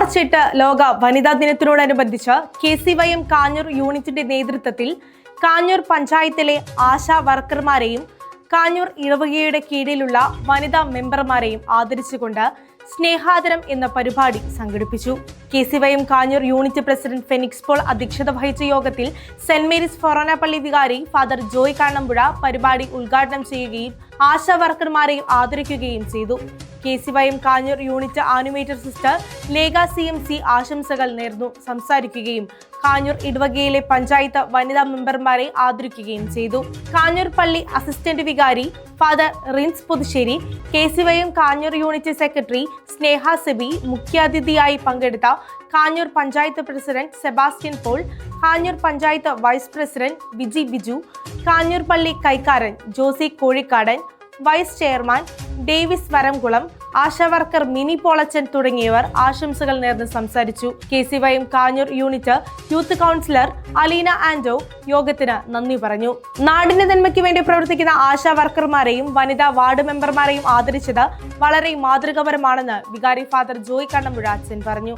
March 8 ലോക വനിതാ ദിനത്തിനോടനുബന്ധിച്ച് KCYM Kanjoor യൂണിറ്റിന്റെ നേതൃത്വത്തിൽ കാഞ്ഞൂർ പഞ്ചായത്തിലെ ആശാ വർക്കർമാരെയും കാഞ്ഞൂർ ഇടവകയുടെ കീഴിലുള്ള വനിതാ മെമ്പർമാരെയും ആദരിച്ചുകൊണ്ട് സ്നേഹാദരം എന്ന പരിപാടി സംഘടിപ്പിച്ചു. KCYM Kanjoor unit president Fenix Paul അധ്യക്ഷത വഹിച്ച യോഗത്തിൽ സെന്റ് മേരീസ് ഫൊറോന പള്ളി വികാരി ഫാദർ ജോയ് കണ്ണമ്പുഴ പരിപാടി ഉദ്ഘാടനം ചെയ്യുകയും ആശാ വർക്കർമാരെയും ആദരിക്കുകയും ചെയ്തു. KCYM Kanjoor unit animator sister Lekha CMC ആശംസകൾ നേർന്നു സംസാരിക്കുകയും കാഞ്ഞൂർ ഇടവകയിലെ പഞ്ചായത്ത് വനിതാ മെമ്പർമാരെ ആദരിക്കുകയും ചെയ്തു. കാഞ്ഞൂർ പള്ളി അസിസ്റ്റന്റ് വികാരി father Rins Puthussery, KCYM Kanjoor unit secretary Sneha Sebi മുഖ്യാതിഥിയായി പങ്കെടുത്ത Kanjoor panchayat president Sebastian Paul, Kanjoor panchayat vice president Viji Biju, Kanjoor പള്ളി കൈക്കാരൻ Josy Kozhikkadan, vice chairman Davis Varamkulam, ASHA worker Mini Polachan തുടങ്ങിയവർ ആശംസകൾ നേർന്ന് സംസാരിച്ചു. KCYM Kanjoor unit youth councillor Aleena Ando യോഗത്തിന് നന്ദി പറഞ്ഞു. നാടിന്റെ നന്മയ്ക്ക് വേണ്ടി പ്രവർത്തിക്കുന്ന ആശാ വർക്കർമാരെയും വനിതാ വാർഡ് മെമ്പർമാരെയും ആദരിച്ചത് വളരെ മാതൃകാപരമാണെന്ന് വികാരി ഫാദർ ജോയ് കണ്ണമ്പുഴ അച്ഛൻ പറഞ്ഞു.